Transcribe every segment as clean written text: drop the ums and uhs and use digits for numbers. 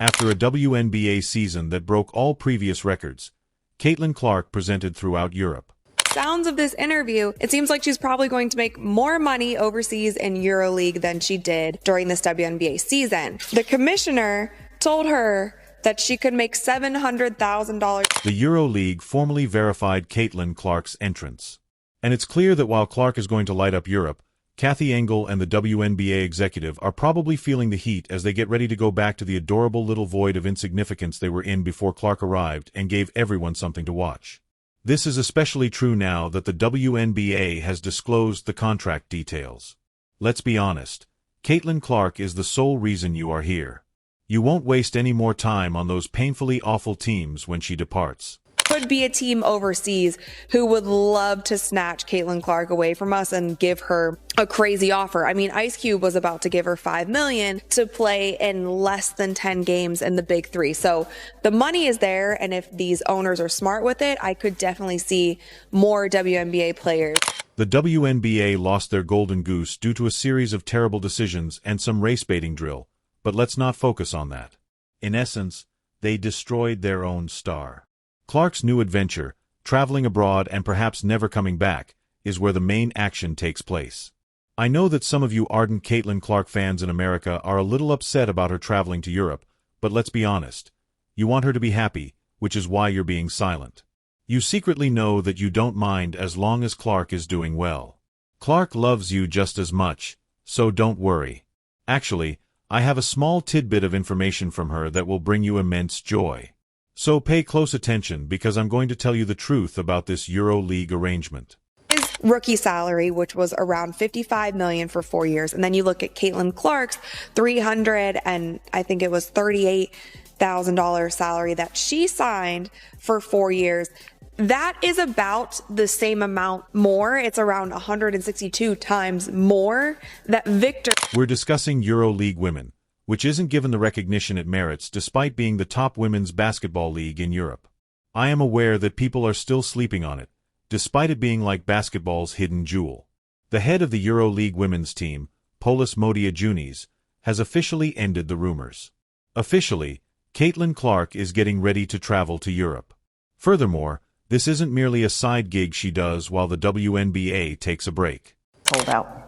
After a WNBA season that broke all previous records, Caitlin Clark presented throughout Europe. Sounds of this interview, it seems like she's probably going to make more money overseas in EuroLeague than she did during this WNBA season. The commissioner told her that she could make $700,000. The EuroLeague formally verified Caitlin Clark's entrance. And it's clear that while Clark is going to light up Europe, Kathy Engel and the WNBA executive are probably feeling the heat as they get ready to go back to the adorable little void of insignificance they were in before Clark arrived and gave everyone something to watch. This is especially true now that the WNBA has disclosed the contract details. Let's be honest, Caitlin Clark is the sole reason you are here. You won't waste any more time on those painfully awful teams when she departs. Could be a team overseas who would love to snatch Caitlin Clark away from us and give her a crazy offer. I mean, Ice Cube was about to give her $5 million to play in less than 10 games in the Big Three. So the money is there, and if these owners are smart with it, I could definitely see more WNBA players. The WNBA lost their golden goose due to a series of terrible decisions and some race-baiting drill, but let's not focus on that. In essence, they destroyed their own star. Clark's new adventure, traveling abroad and perhaps never coming back, is where the main action takes place. I know that some of you ardent Caitlin Clark fans in America are a little upset about her traveling to Europe, but let's be honest. You want her to be happy, which is why you're being silent. You secretly know that you don't mind as long as Clark is doing well. Clark loves you just as much, so don't worry. Actually, I have a small tidbit of information from her that will bring you immense joy. So pay close attention because I'm going to tell you the truth about this EuroLeague arrangement. His rookie salary, which was around $55 million for 4 years, and then you look at Caitlin Clark's $300 and I think it was $38,000 salary that she signed for 4 years. That is about the same amount more. It's around 162 times more that Victor. We're discussing EuroLeague women, which isn't given the recognition it merits despite being the top women's basketball league in Europe. I am aware that people are still sleeping on it, despite it being like basketball's hidden jewel. The head of the EuroLeague women's team, Polis Modiajunis, has officially ended the rumors. Officially, Caitlin Clark is getting ready to travel to Europe. Furthermore, this isn't merely a side gig she does while the WNBA takes a break. Sold out.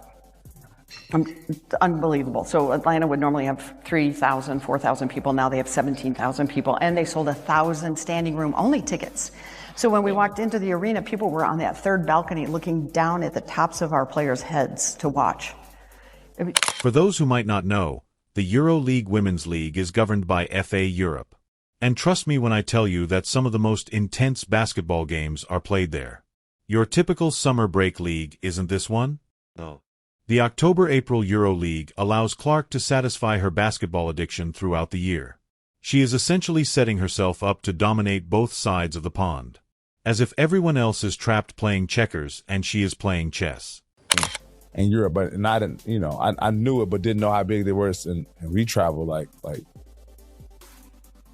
Unbelievable. So Atlanta would normally have 3,000, 4,000 people. Now they have 17,000 people, and they sold 1,000 standing room only tickets. So when we walked into the arena, people were on that third balcony looking down at the tops of our players' heads to watch. For those who might not know, the EuroLeague Women's League is governed by FA Europe. And trust me when I tell you that some of the most intense basketball games are played there. Your typical summer break league isn't this one? No. The October-April EuroLeague allows Clark to satisfy her basketball addiction throughout the year. She is essentially setting herself up to dominate both sides of the pond. As if everyone else is trapped playing checkers and she is playing chess. In Europe, but and I didn't, I knew it, but didn't know how big they were. And we travel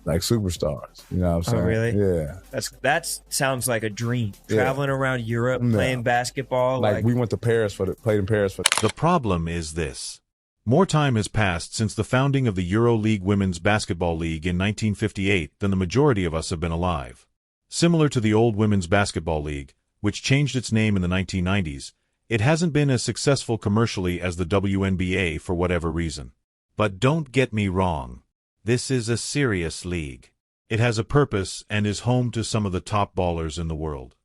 like superstars. You know what I'm saying? Oh, really? Yeah. That sounds like a dream. Traveling around Europe, playing basketball. Like we went to Paris played in Paris for. The problem is this. More time has passed since the founding of the EuroLeague Women's Basketball League in 1958 than the majority of us have been alive. Similar to the old Women's Basketball League, which changed its name in the 1990s, it hasn't been as successful commercially as the WNBA for whatever reason. But don't get me wrong. This is a serious league. It has a purpose and is home to some of the top ballers in the world.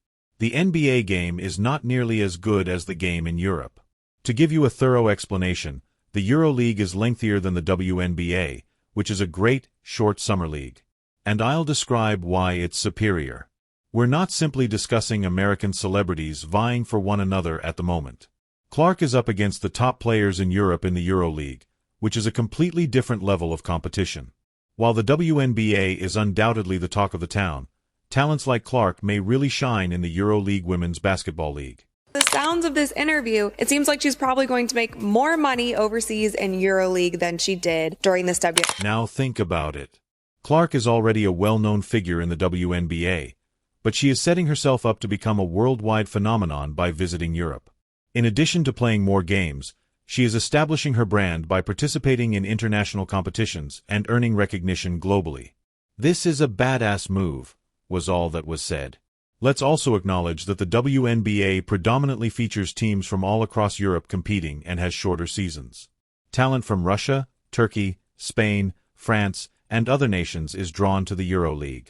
The NBA game is not nearly as good as the game in Europe. To give you a thorough explanation, the EuroLeague is lengthier than the WNBA, which is a great, short summer league. And I'll describe why it's superior. We're not simply discussing American celebrities vying for one another at the moment. Clark is up against the top players in Europe in the EuroLeague, which is a completely different level of competition. While the WNBA is undoubtedly the talk of the town, talents like Clark may really shine in the EuroLeague Women's Basketball League. The sounds of this interview, it seems like she's probably going to make more money overseas in EuroLeague than she did during this Now think about it. Clark is already a well-known figure in the WNBA, but she is setting herself up to become a worldwide phenomenon by visiting Europe. In addition to playing more games, She is establishing her brand by participating in international competitions and earning recognition globally. "This is a badass move," was all that was said. Let's also acknowledge that the WNBA predominantly features teams from all across Europe competing and has shorter seasons. Talent from Russia, Turkey, Spain, France, and other nations is drawn to the EuroLeague.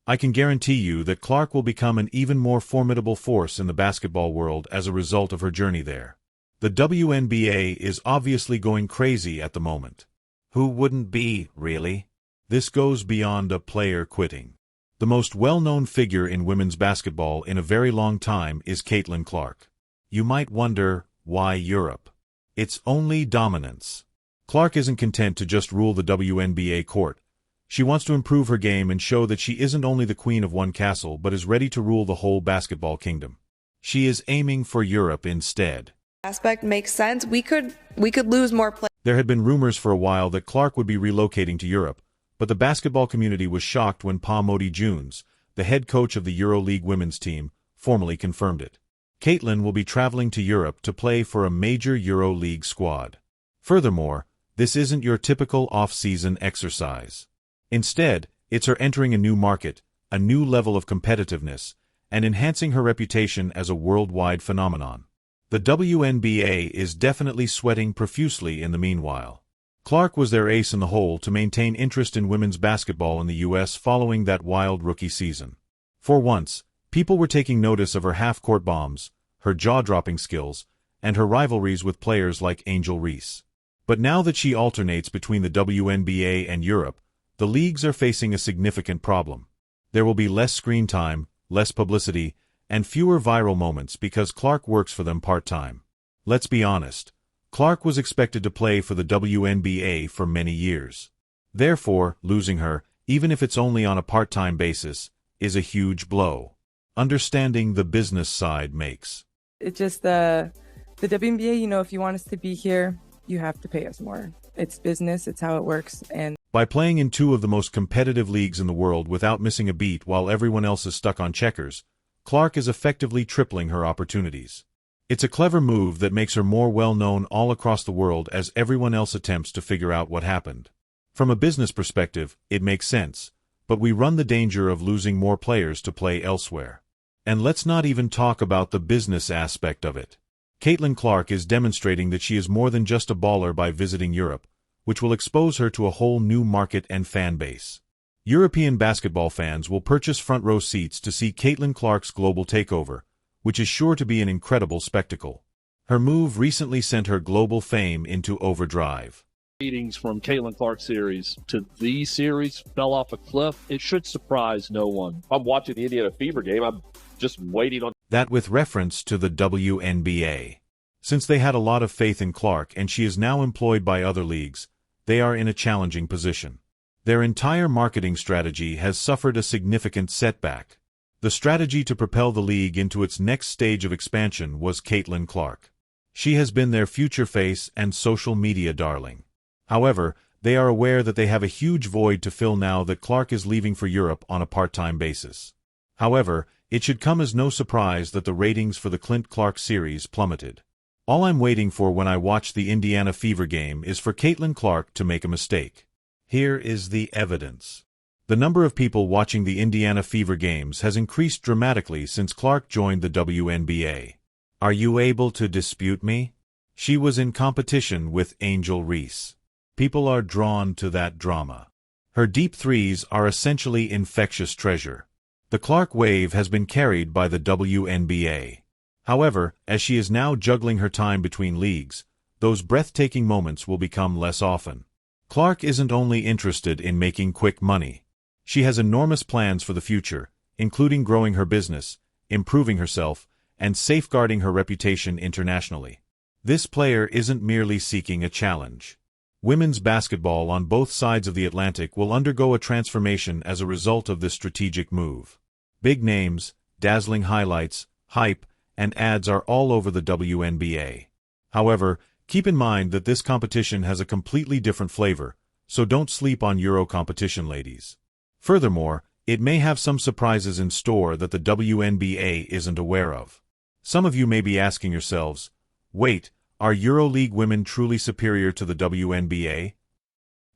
I can guarantee you that Clark will become an even more formidable force in the basketball world as a result of her journey there. The WNBA is obviously going crazy at the moment. Who wouldn't be, really? This goes beyond a player quitting. The most well-known figure in women's basketball in a very long time is Caitlin Clark. You might wonder, why Europe? It's only dominance. Clark isn't content to just rule the WNBA court. She wants to improve her game and show that she isn't only the queen of one castle but is ready to rule the whole basketball kingdom. She is aiming for Europe instead. Aspect makes sense. We could lose more players. There had been rumors for a while that Clark would be relocating to Europe, but the basketball community was shocked when Pa Modi Junes, the head coach of the EuroLeague women's team, formally confirmed it. Caitlin will be traveling to Europe to play for a major EuroLeague squad. Furthermore, this isn't your typical off-season exercise. Instead, it's her entering a new market, a new level of competitiveness, and enhancing her reputation as a worldwide phenomenon. The WNBA is definitely sweating profusely in the meanwhile. Clark was their ace in the hole to maintain interest in women's basketball in the U.S. following that wild rookie season. For once, people were taking notice of her half-court bombs, her jaw-dropping skills, and her rivalries with players like Angel Reese. But now that she alternates between the WNBA and Europe, the leagues are facing a significant problem. There will be less screen time, less publicity, and fewer viral moments because Clark works for them part-time. Let's be honest. Clark was expected to play for the WNBA for many years. Therefore, losing her, even if it's only on a part-time basis, is a huge blow. Understanding the business side makes. It's just the WNBA, if you want us to be here, you have to pay us more. It's business, it's how it works. And by playing in two of the most competitive leagues in the world without missing a beat while everyone else is stuck on checkers, Clark is effectively tripling her opportunities. It's a clever move that makes her more well-known all across the world as everyone else attempts to figure out what happened. From a business perspective, it makes sense, but we run the danger of losing more players to play elsewhere. And let's not even talk about the business aspect of it. Caitlin Clark is demonstrating that she is more than just a baller by visiting Europe, which will expose her to a whole new market and fan base. European basketball fans will purchase front-row seats to see Caitlin Clark's global takeover, which is sure to be an incredible spectacle. Her move recently sent her global fame into overdrive. Meetings from Caitlin Clark series to these series fell off a cliff. It should surprise no one. I'm watching the Indiana Fever game. I'm just waiting on that with reference to the WNBA. Since they had a lot of faith in Clark and she is now employed by other leagues, they are in a challenging position. Their entire marketing strategy has suffered a significant setback. The strategy to propel the league into its next stage of expansion was Caitlin Clark. She has been their future face and social media darling. However, they are aware that they have a huge void to fill now that Clark is leaving for Europe on a part-time basis. However, it should come as no surprise that the ratings for the Clint Clark series plummeted. All I'm waiting for when I watch the Indiana Fever game is for Caitlin Clark to make a mistake. Here is the evidence. The number of people watching the Indiana Fever games has increased dramatically since Clark joined the WNBA. Are you able to dispute me? She was in competition with Angel Reese. People are drawn to that drama. Her deep threes are essentially infectious treasure. The Clark wave has been carried by the WNBA. However, as she is now juggling her time between leagues, those breathtaking moments will become less often. Clark isn't only interested in making quick money. She has enormous plans for the future, including growing her business, improving herself, and safeguarding her reputation internationally. This player isn't merely seeking a challenge. Women's basketball on both sides of the Atlantic will undergo a transformation as a result of this strategic move. Big names, dazzling highlights, hype, and ads are all over the WNBA. However, keep in mind that this competition has a completely different flavor, so don't sleep on Euro competition, ladies. Furthermore, it may have some surprises in store that the WNBA isn't aware of. Some of you may be asking yourselves, wait, Are EuroLeague women truly superior to the WNBA?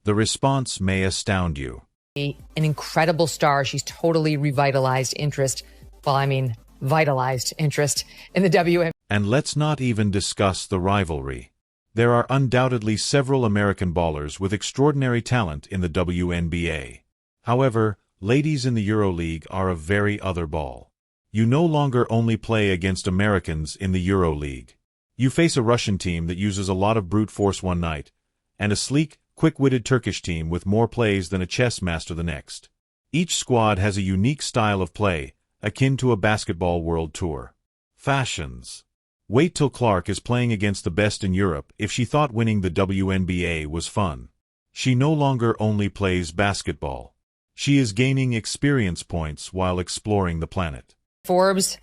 The response may astound you. An incredible star. She's totally vitalized interest in the WNBA. And let's not even discuss the rivalry. There are undoubtedly several American ballers with extraordinary talent in the WNBA. However, ladies in the EuroLeague are a very other ball. You no longer only play against Americans in the EuroLeague. You face a Russian team that uses a lot of brute force one night, and a sleek, quick-witted Turkish team with more plays than a chess master the next. Each squad has a unique style of play, akin to a basketball world tour. Fashions. Wait till Clark is playing against the best in Europe if she thought winning the WNBA was fun. She no longer only plays basketball. She is gaining experience points while exploring the planet. Forbes,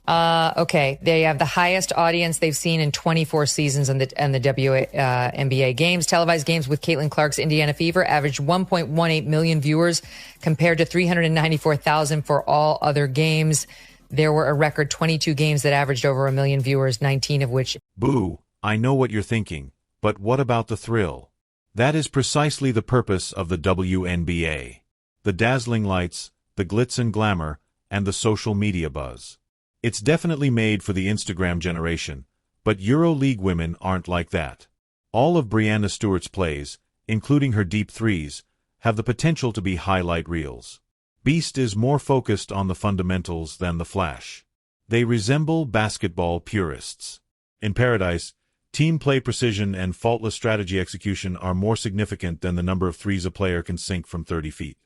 they have the highest audience they've seen in 24 seasons in the WNBA games. Televised games with Caitlin Clark's Indiana Fever averaged 1.18 million viewers compared to 394,000 for all other games. There were a record 22 games that averaged over 1 million viewers, 19 of which... Boo, I know what you're thinking, but what about the thrill? That is precisely the purpose of the WNBA. The dazzling lights, the glitz and glamour, and the social media buzz. It's definitely made for the Instagram generation, but EuroLeague women aren't like that. All of Breanna Stewart's plays, including her deep threes, have the potential to be highlight reels. Beast is more focused on the fundamentals than the flash. They resemble basketball purists. In Paradise, team play precision and faultless strategy execution are more significant than the number of threes a player can sink from 30 feet.